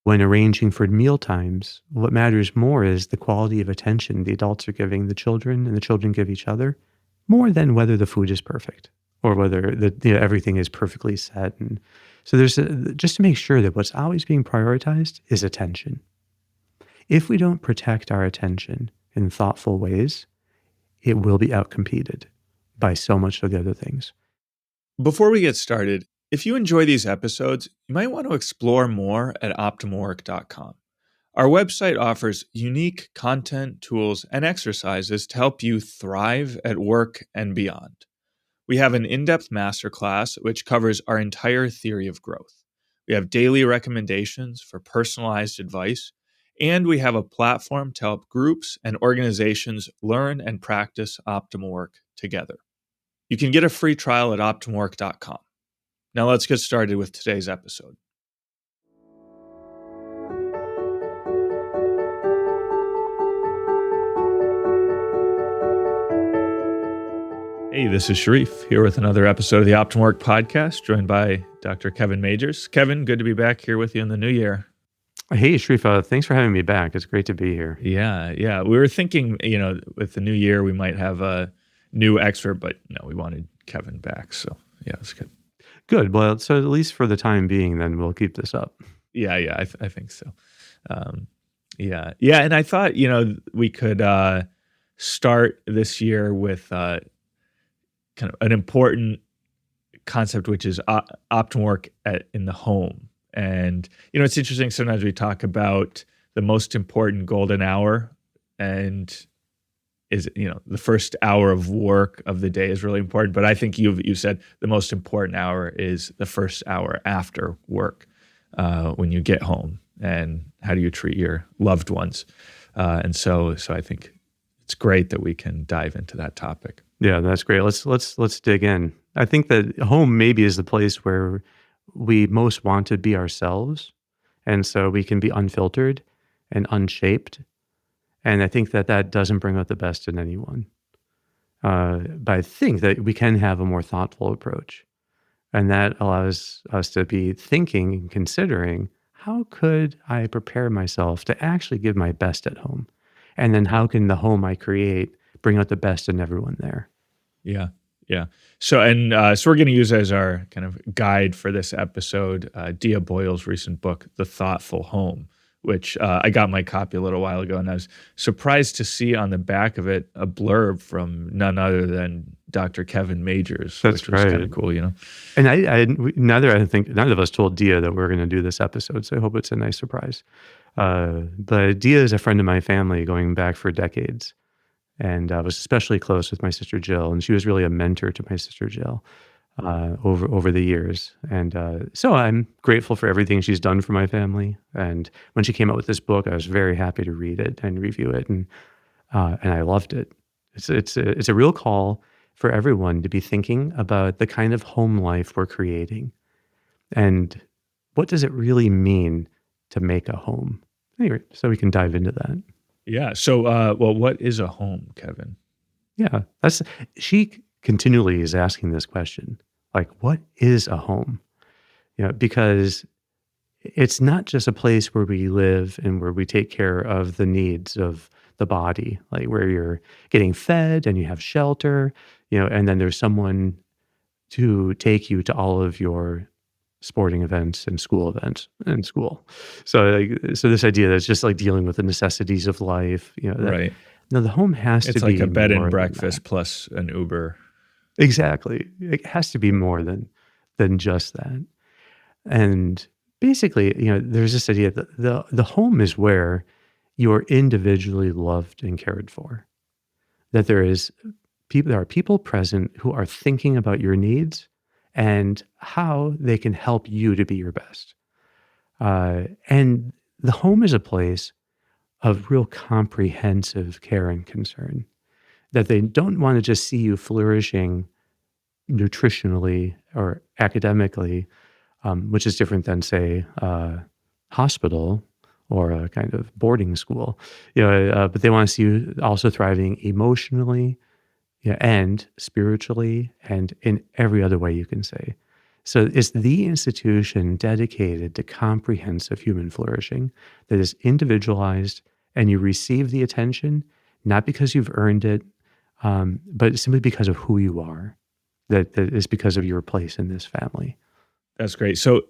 When arranging for meal times, what matters more is the quality of attention the adults are giving the children and the children give each other, more than whether the food is perfect or whether everything is perfectly set. And so just to make sure that what's always being prioritized is attention. If we don't protect our attention in thoughtful ways, it will be outcompeted by so much of the other things. Before we get started, if you enjoy these episodes, you might want to explore more at optimalwork.com. Our website offers unique content, tools, and exercises to help you thrive at work and beyond. We have an in-depth masterclass which covers our entire theory of growth. We have daily recommendations for personalized advice, and we have a platform to help groups and organizations learn and practice optimal work together. You can get a free trial at optimalwork.com. Now let's get started with today's episode. Hey, this is Sharif here with another episode of the Optimal Work podcast, joined by Dr. Kevin Majeres. Kevin, good to be back here with you in the new year. Hey, Sharif, thanks for having me back. It's great to be here. Yeah. We were thinking, with the new year, we might have a new expert, but no, we wanted Kevin back. So yeah, it's good. Good. Well, so at least for the time being, then we'll keep this up. Yeah, I think so. And I thought, we could start this year with kind of an important concept, which is optimal work in the home. And, it's interesting. Sometimes we talk about the most important golden hour, and the first hour of work of the day is really important. But I think you said the most important hour is the first hour after work, when you get home, and how do you treat your loved ones. And so I think it's great that we can dive into that topic. Yeah, that's great. Let's dig in. I think that home maybe is the place where we most want to be ourselves, and so we can be unfiltered and unshaped. And I think that doesn't bring out the best in anyone. But I think that we can have a more thoughtful approach, and that allows us to be thinking and considering, how could I prepare myself to actually give my best at home? And then how can the home I create bring out the best in everyone there? Yeah. So we're going to use as our kind of guide for this episode, Dia Boyle's recent book, The Thoughtful Home, which I got my copy a little while ago, and I was surprised to see on the back of it a blurb from none other than Dr. Kevin Majeres, That's which was right. kind of cool, And I think none of us told Dia that we're going to do this episode, so I hope it's a nice surprise. But Dia is a friend of my family going back for decades. And I was especially close with my sister Jill, and she was really a mentor to my sister Jill over the years. And so I'm grateful for everything she's done for my family. And when she came out with this book, I was very happy to read it and review it, and I loved it. It's a real call for everyone to be thinking about the kind of home life we're creating, and what does it really mean to make a home. Anyway, so we can dive into that. Yeah. So, what is a home, Kevin? Yeah, she continually is asking this question, like, what is a home? Because it's not just a place where we live and where we take care of the needs of the body, like where you're getting fed and you have shelter, and then there's someone to take you to all of your sporting events and school events in school. So this idea that's just like dealing with the necessities of life, Right. No, the home has to be. It's like a bed more and than breakfast that. plus an Uber. Exactly. It has to be more than just that. And basically, there's this idea that the home is where you're individually loved and cared for. That there are people present who are thinking about your needs and how they can help you to be your best. And the home is a place of real comprehensive care and concern, that they don't want to just see you flourishing nutritionally or academically, which is different than, say, a hospital or a kind of boarding school. But they want to see you also thriving emotionally, and spiritually, and in every other way you can say. So it's the institution dedicated to comprehensive human flourishing that is individualized, and you receive the attention not because you've earned it, but simply because of who you are. That is because of your place in this family. That's great. So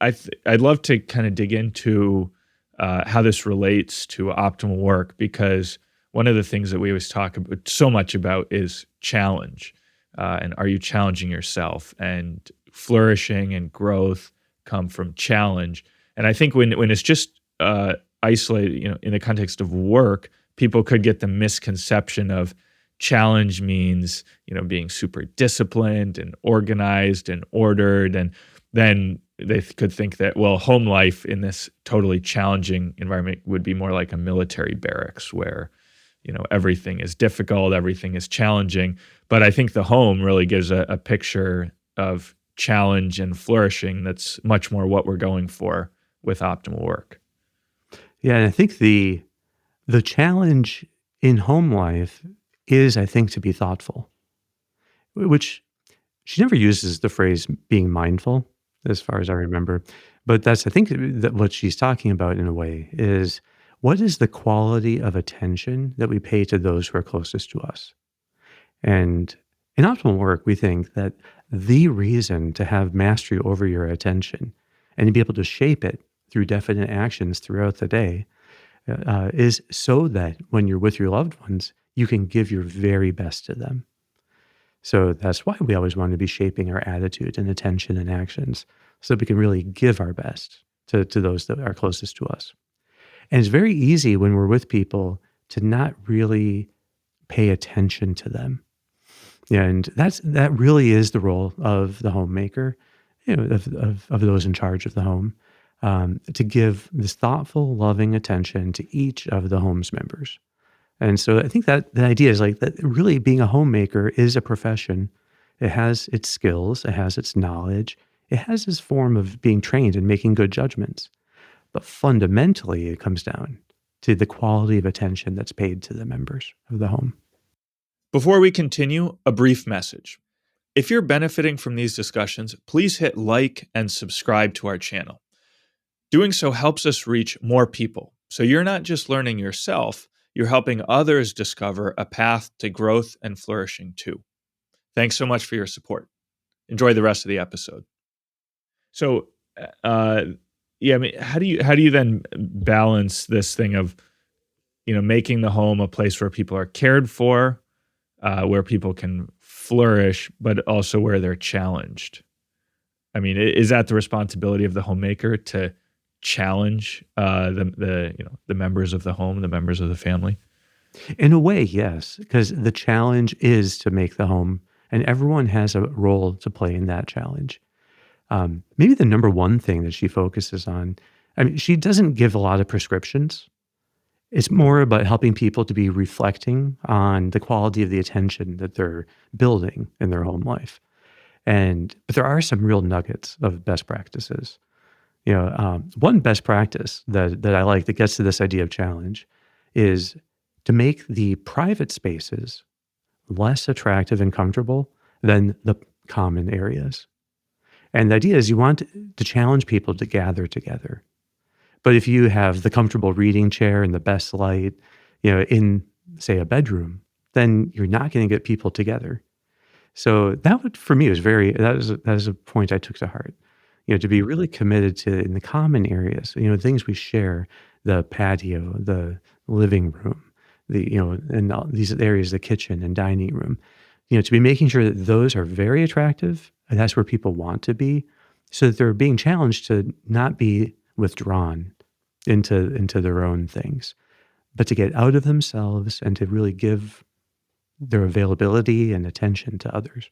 I'd love to kind of dig into how this relates to optimal work, because one of the things that we always talk about so much about is challenge. And are you challenging yourself? And flourishing and growth come from challenge. And I think when it's just isolated, in the context of work, people could get the misconception of challenge means, being super disciplined and organized and ordered. And then they could think that, well, home life in this totally challenging environment would be more like a military barracks where, everything is difficult, everything is challenging. But I think the home really gives a picture of challenge and flourishing that's much more what we're going for with optimal work. Yeah, and I think the challenge in home life is, I think, to be thoughtful, which she never uses the phrase being mindful, as far as I remember. But that's, I think, that what she's talking about in a way is what is the quality of attention that we pay to those who are closest to us? And in optimal work, we think that the reason to have mastery over your attention and to be able to shape it through definite actions throughout the day is so that when you're with your loved ones, you can give your very best to them. So that's why we always want to be shaping our attitude and attention and actions so that we can really give our best to those that are closest to us. And it's very easy when we're with people to not really pay attention to them. Yeah, and that really is the role of the homemaker, of those in charge of the home, to give this thoughtful, loving attention to each of the home's members. And so I think that the idea is like that really being a homemaker is a profession. It has its skills, it has its knowledge, it has its form of being trained and making good judgments. But fundamentally, it comes down to the quality of attention that's paid to the members of the home. Before we continue, a brief message. If you're benefiting from these discussions, please hit like and subscribe to our channel. Doing so helps us reach more people. So you're not just learning yourself, you're helping others discover a path to growth and flourishing too. Thanks so much for your support. Enjoy the rest of the episode. So, yeah, I mean, how do you then balance this thing of, making the home a place where people are cared for, where people can flourish, but also where they're challenged? I mean, is that the responsibility of the homemaker to challenge the members of the home, the members of the family? In a way, yes, because the challenge is to make the home, and everyone has a role to play in that challenge. Maybe the number one thing that she focuses on, I mean, she doesn't give a lot of prescriptions. It's more about helping people to be reflecting on the quality of the attention that they're building in their home life. But there are some real nuggets of best practices. One best practice that I like that gets to this idea of challenge is to make the private spaces less attractive and comfortable than the common areas. And the idea is you want to challenge people to gather together. But if you have the comfortable reading chair and the best light, in say a bedroom, then you're not going to get people together. So that would, for me, was that is a point I took to heart. To be really committed to in the common areas, things we share, the patio, the living room, and all these areas, the kitchen and dining room, to be making sure that those are very attractive and that's where people want to be, so that they're being challenged to not be withdrawn into their own things, but to get out of themselves and to really give their availability and attention to others.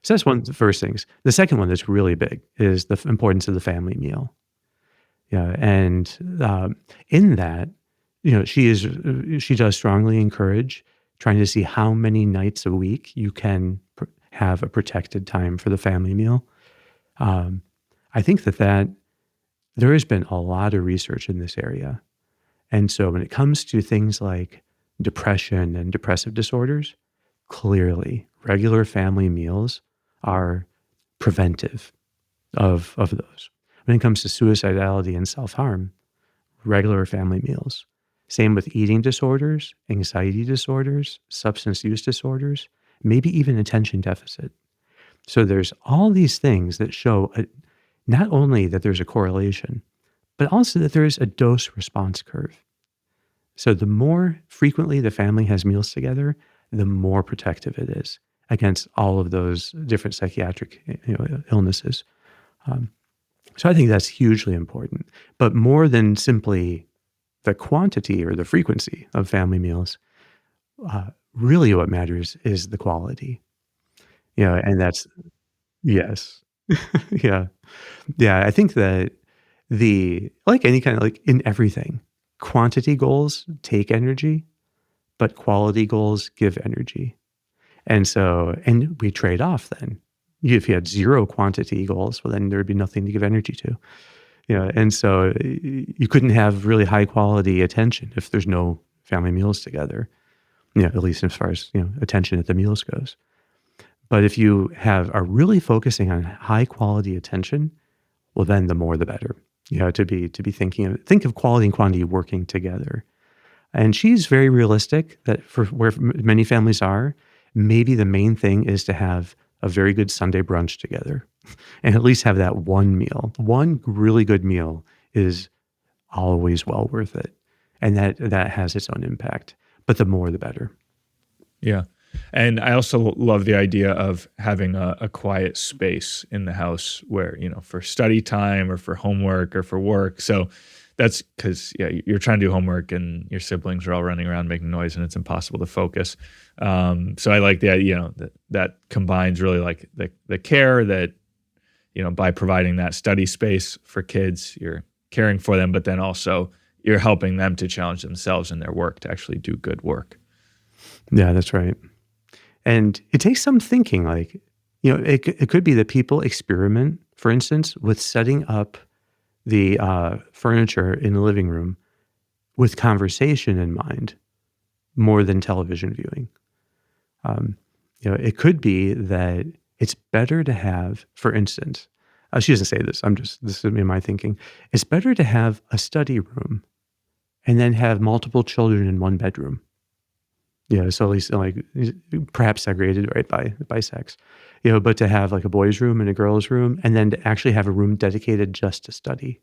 So that's one of the first things. The second one that's really big is the importance of the family meal. Yeah, and in that, she does strongly encourage trying to see how many nights a week you can have a protected time for the family meal. Um, I think that there has been a lot of research in this area, and so when it comes to things like depression and depressive disorders, clearly regular family meals are preventive. of those. When it comes to suicidality and self-harm, regular family meals. Same with eating disorders, anxiety disorders, substance use disorders, maybe even attention deficit. So there's all these things that show not only that there's a correlation, but also that there is a dose response curve. So the more frequently the family has meals together, the more protective it is against all of those different psychiatric illnesses. Um, so I think that's hugely important. But more than simply the quantity or the frequency of family meals, really what matters is the quality. And that's yes, yeah, yeah. I think that like any kind of like in everything, quantity goals take energy, but quality goals give energy. And we trade off then. If you had zero quantity goals, well, then there would be nothing to give energy to. And so you couldn't have really high quality attention if there's no family meals together. At least as far as attention at the meals goes. But if you are really focusing on high quality attention, well, then the more the better. To be think of quality and quantity working together. And she's very realistic that for where many families are, maybe the main thing is to have a very good Sunday brunch together and at least have that one meal. One really good meal is always well worth it. And that has its own impact. But the more the better. Yeah. And I also love the idea of having a quiet space in the house where, for study time or for homework or for work. So that's because, yeah, you're trying to do homework and your siblings are all running around making noise and it's impossible to focus. So I like the idea, that combines really like the care that, by providing that study space for kids, you're caring for them, but then also you're helping them to challenge themselves in their work to actually do good work. Yeah, that's right. And it takes some thinking, like, it could be that people experiment, for instance, with setting up the furniture in the living room with conversation in mind more than television viewing. It could be that it's better to have, for instance, she doesn't say this, this is in my thinking. It's better to have a study room and then have multiple children in one bedroom. So at least like perhaps segregated right by sex, but to have like a boys' room and a girls' room, and then to actually have a room dedicated just to study,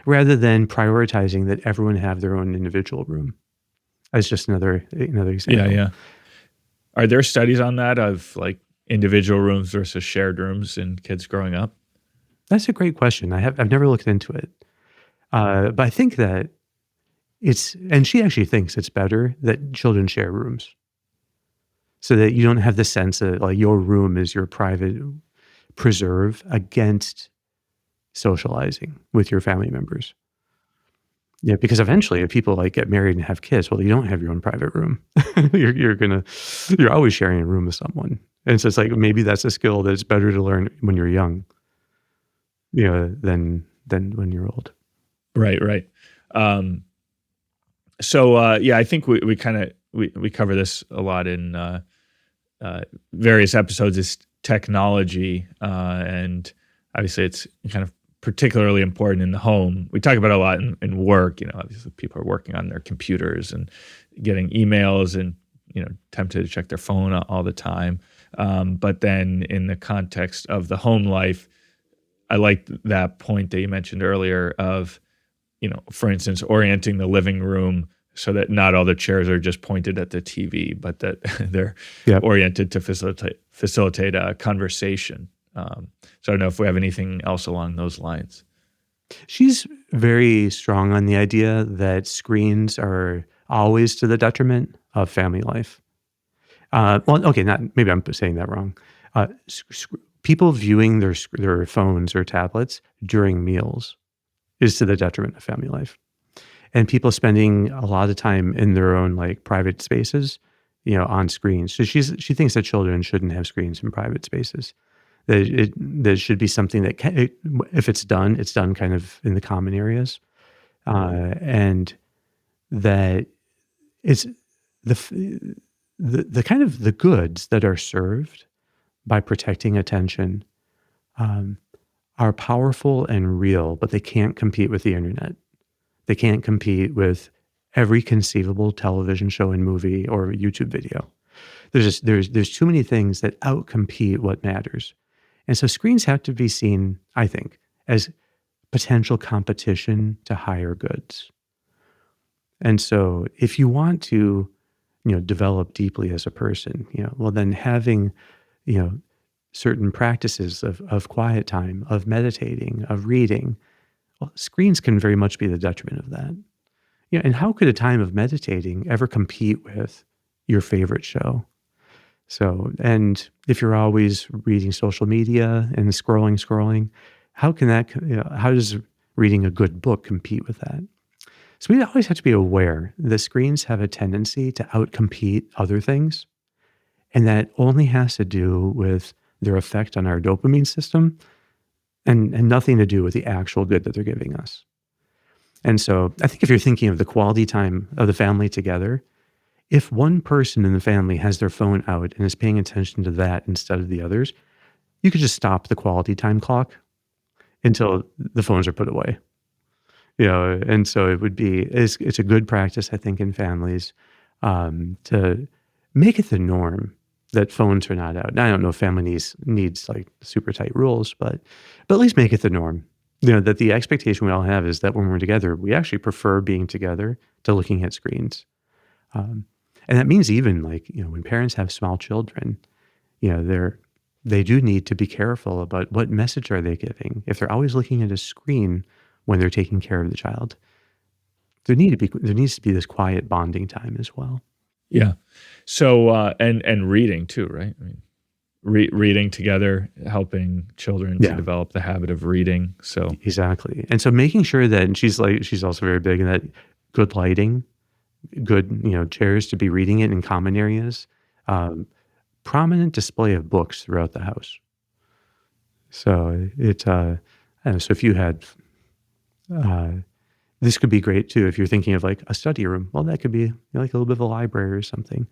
rather than prioritizing that everyone have their own individual room. That's just another Yeah, example. yeah. Are there studies on that of like individual rooms versus shared rooms in kids growing up? That's a great question. I've never looked into it, but I think that and she actually thinks it's better that children share rooms, so that you don't have the sense that like your room is your private preserve against socializing with your family members. Yeah, because eventually if people like get married and have kids, well, you don't have your own private room. You're always sharing a room with someone. And so it's like maybe that's a skill that's better to learn when you're young, than when you're old. Right, right. Um, yeah, I think we kind of we cover this a lot in various episodes. Is technology, and obviously it's kind of particularly important in the home. We talk about it a lot in work. Obviously people are working on their computers and getting emails and tempted to check their phone all the time. But then in the context of the home life, I like that point that you mentioned earlier of, for instance, orienting the living room so that not all the chairs are just pointed at the TV, but that they're Yep. oriented to facilitate a conversation. So I don't know if we have anything else along those lines. She's very strong on the idea that screens are always to the detriment of family life. Well, okay, not maybe I'm saying that wrong. People viewing their phones or tablets during meals is to the detriment of family life, and people spending a lot of time in their own like private spaces, on screens. So she thinks that children shouldn't have screens in private spaces. That should be something that if it's done kind of in the common areas, and that it's the kind of the goods that are served by protecting attention, um, are powerful and real, but they can't compete with the internet. They can't compete with every conceivable television show and movie or YouTube video. There's too many things that outcompete what matters. And so screens have to be seen, I think, as potential competition to higher goods. And so if you want to, develop deeply as a person, well then having, you know, certain practices of quiet time, of meditating, of reading, well, screens can very much be the detriment of that. And how could a time of meditating ever compete with your favorite show? So, and if you're always reading social media and scrolling, how can that, how does reading a good book compete with that? So we always have to be aware that screens have a tendency to outcompete other things, and that only has to do with their effect on our dopamine system and nothing to do with the actual good that they're giving us. And so I think if you're thinking of the quality time of the family together, if one person in the family has their phone out and is paying attention to that instead of the others, you could just stop the quality time clock until the phones are put away. And so it's a good practice, I think, in families to make it the norm that phones are not out. Now, I don't know if family needs like super tight rules, but at least make it the norm. That the expectation we all have is that when we're together, we actually prefer being together to looking at screens. Um, and that means even like, when parents have small children, they do need to be careful about what message are they giving. If they're always looking at a screen when they're taking care of the child, there needs to be this quiet bonding time as well. Yeah. So, and reading too, right? I mean, reading together, helping children to Yeah, develop the habit of reading. So, exactly. And so making sure that, and she's also very big in that, good lighting, good, chairs to be reading it in common areas, um, prominent display of books throughout the house. So I don't know, so if you had, uh, this could be great too if you're thinking of like a study room. Well, that could be, like a little bit of a library or something.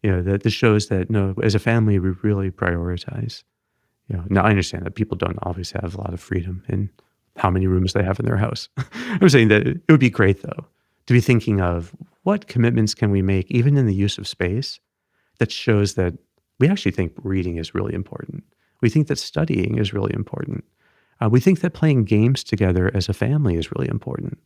That this shows that no, as a family we really prioritize. Now I understand that people don't always have a lot of freedom in how many rooms they have in their house. I'm saying that it would be great though to be thinking of what commitments can we make even in the use of space that shows that we actually think reading is really important. We think that studying is really important. We think that playing games together as a family is really important.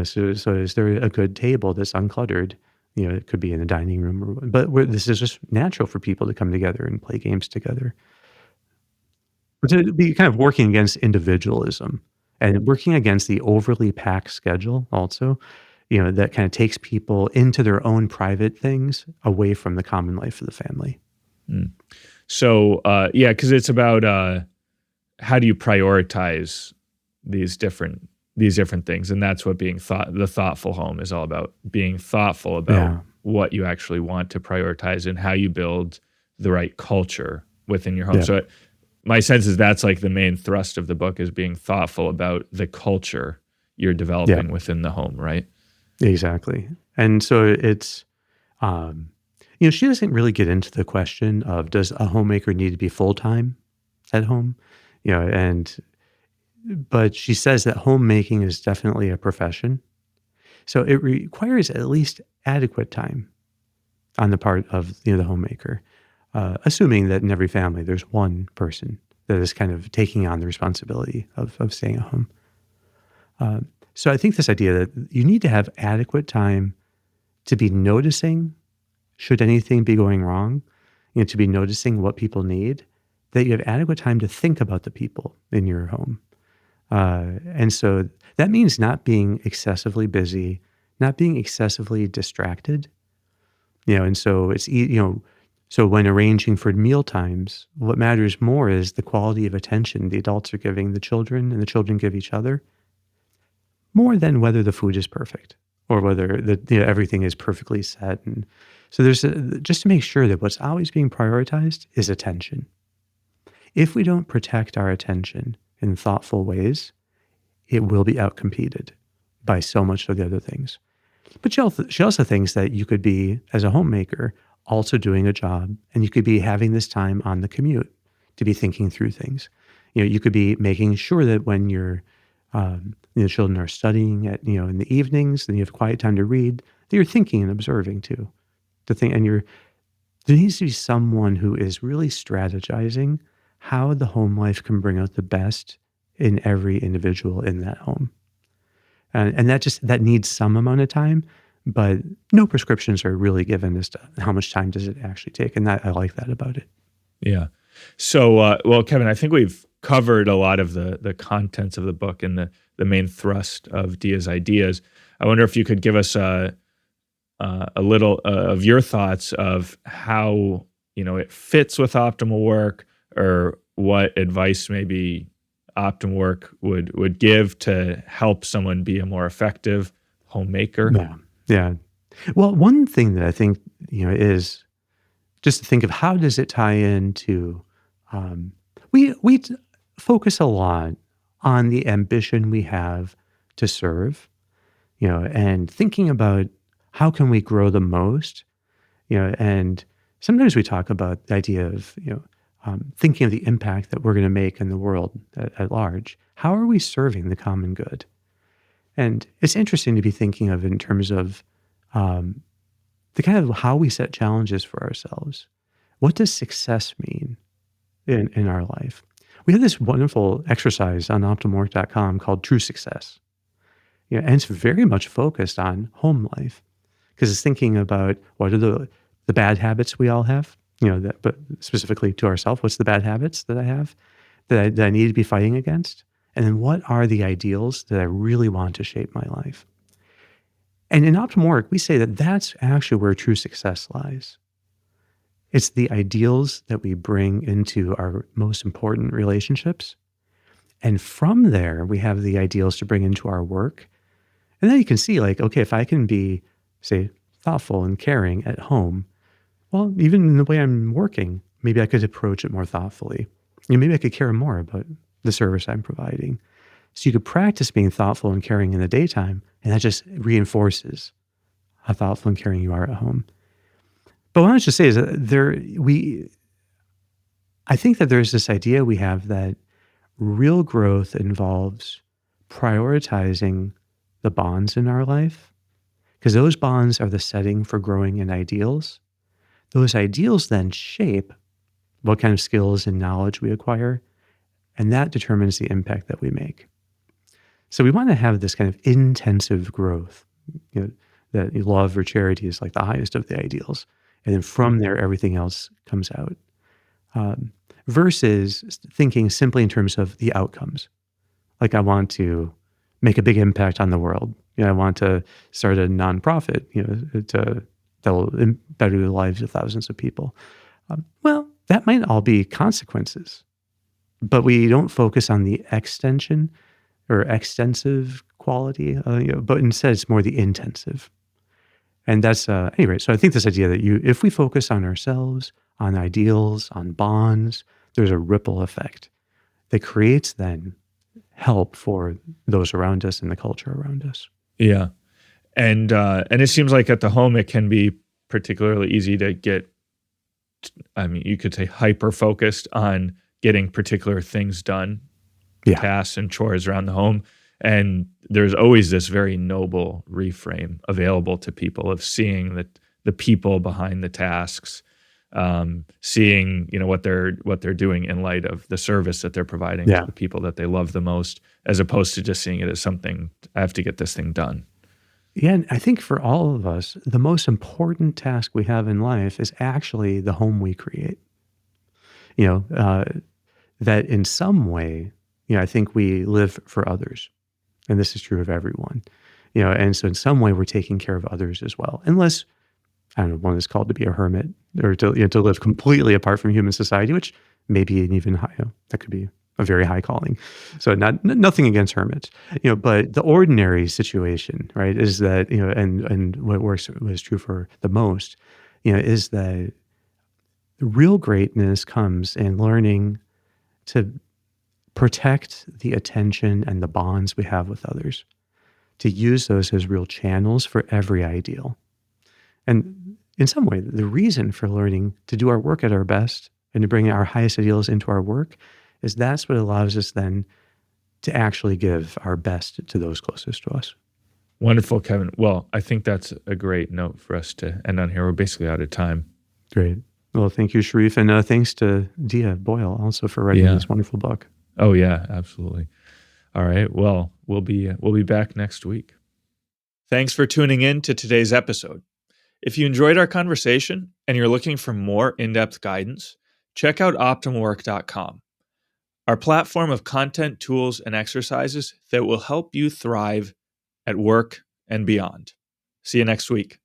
So is there a good table that's uncluttered? It could be in the dining room, but where this is just natural for people to come together and play games together. But to be kind of working against individualism and working against the overly packed schedule also, that kind of takes people into their own private things away from the common life of the family. mm. So, yeah, because it's about how do you prioritize these different things, and that's what the thoughtful home is all about. Being thoughtful about Yeah. what you actually want to prioritize and how you build the right culture within your home. Yeah. So, my sense is that's like the main thrust of the book is being thoughtful about the culture you're Yeah. developing within the home, right? Exactly. And so it's, um, she doesn't really get into the question of does a homemaker need to be full time at home, and but she says that homemaking is definitely a profession, so it requires at least adequate time on the part of the homemaker, assuming that in every family there's one person that is kind of taking on the responsibility of staying at home. So I think this idea that you need to have adequate time to be noticing, should anything be going wrong, to be noticing what people need, that you have adequate time to think about the people in your home. And so that means not being excessively busy, not being excessively distracted, and so so when arranging for meal times, what matters more is the quality of attention the adults are giving the children and the children give each other, more than whether the food is perfect or whether everything is perfectly set. And so just to make sure that what's always being prioritized is attention. If we don't protect our attention in thoughtful ways, it will be outcompeted by so much of the other things. But she also thinks that you could be, as a homemaker, also doing a job, and you could be having this time on the commute to be thinking through things. You could be making sure that when your children are studying in the evenings, then you have quiet time to read, that you're thinking and observing too. To think, and there needs to be someone who is really strategizing how the home life can bring out the best in every individual in that home. And that needs some amount of time, but no prescriptions are really given as to how much time does it actually take. And I like that about it. Yeah. So, well, Kevin, I think we've covered a lot of the contents of the book and the main thrust of Dia's ideas. I wonder if you could give us a little of your thoughts of how it fits with optimal work, or what advice maybe optimal work would give to help someone be a more effective homemaker. Yeah. Yeah. Well, one thing that I think, is just to think of how does it tie into, we focus a lot on the ambition we have to serve, and thinking about how can we grow the most, and sometimes we talk about the idea of, thinking of the impact that we're going to make in the world at large. How are we serving the common good? And it's interesting to be thinking of in terms of the kind of how we set challenges for ourselves. What does success mean in our life? We have this wonderful exercise on optimalwork.com called True Success. And it's very much focused on home life because it's thinking about what are the bad habits we all have, but specifically to ourselves, what's the bad habits that I have that I need to be fighting against? And then what are the ideals that I really want to shape my life? And in optimal work, we say that that's actually where true success lies. It's the ideals that we bring into our most important relationships. And from there, we have the ideals to bring into our work. And then you can see, like, okay, if I can be, say, thoughtful and caring at home, well, even in the way I'm working, maybe I could approach it more thoughtfully. Maybe I could care more about the service I'm providing. So you could practice being thoughtful and caring in the daytime, and that just reinforces how thoughtful and caring you are at home. But what I was just say is that I think that there's this idea we have that real growth involves prioritizing the bonds in our life, because those bonds are the setting for growing in ideals. Those ideals then shape what kind of skills and knowledge we acquire, and that determines the impact that we make. So we want to have this kind of intensive growth, that love or charity is like the highest of the ideals. And then from there, everything else comes out. Versus thinking simply in terms of the outcomes. Like I want to make a big impact on the world. I want to start a nonprofit, that will better the lives of thousands of people. Well, that might all be consequences, but we don't focus on the extension or extensive quality, but instead it's more the intensive. And that's, anyway, so I think this idea that if we focus on ourselves, on ideals, on bonds, there's a ripple effect that creates then help for those around us and the culture around us. Yeah. And it seems like at the home, it can be particularly easy to get, I mean, you could say hyper focused on getting particular things done, Yeah. tasks and chores around the home. And there's always this very noble reframe available to people of seeing the people behind the tasks, seeing what they're doing in light of the service that they're providing to the people that they love the most, as opposed to just seeing it as something, I have to get this thing done. Yeah, and I think for all of us, the most important task we have in life is actually the home we create. That in some way, I think we live for others. And this is true of everyone. And so in some way we're taking care of others as well. Unless, I don't know, one is called to be a hermit or to live completely apart from human society, which may be an even high, that could be a very high calling. So nothing against hermits, but the ordinary situation, right, is that, and what is true for the most, is that real greatness comes in learning to protect the attention and the bonds we have with others, to use those as real channels for every ideal. And in some way, the reason for learning to do our work at our best and to bring our highest ideals into our work is that's what allows us then to actually give our best to those closest to us. Wonderful, Kevin. Well, I think that's a great note for us to end on here. We're basically out of time. Great. Well, thank you, Sharif. And thanks to Dia Boyle also for writing Yeah. this wonderful book. Oh, yeah, absolutely. All right. Well, we'll be back next week. Thanks for tuning in to today's episode. If you enjoyed our conversation and you're looking for more in-depth guidance, check out optimwork.com, our platform of content, tools, and exercises that will help you thrive at work and beyond. See you next week.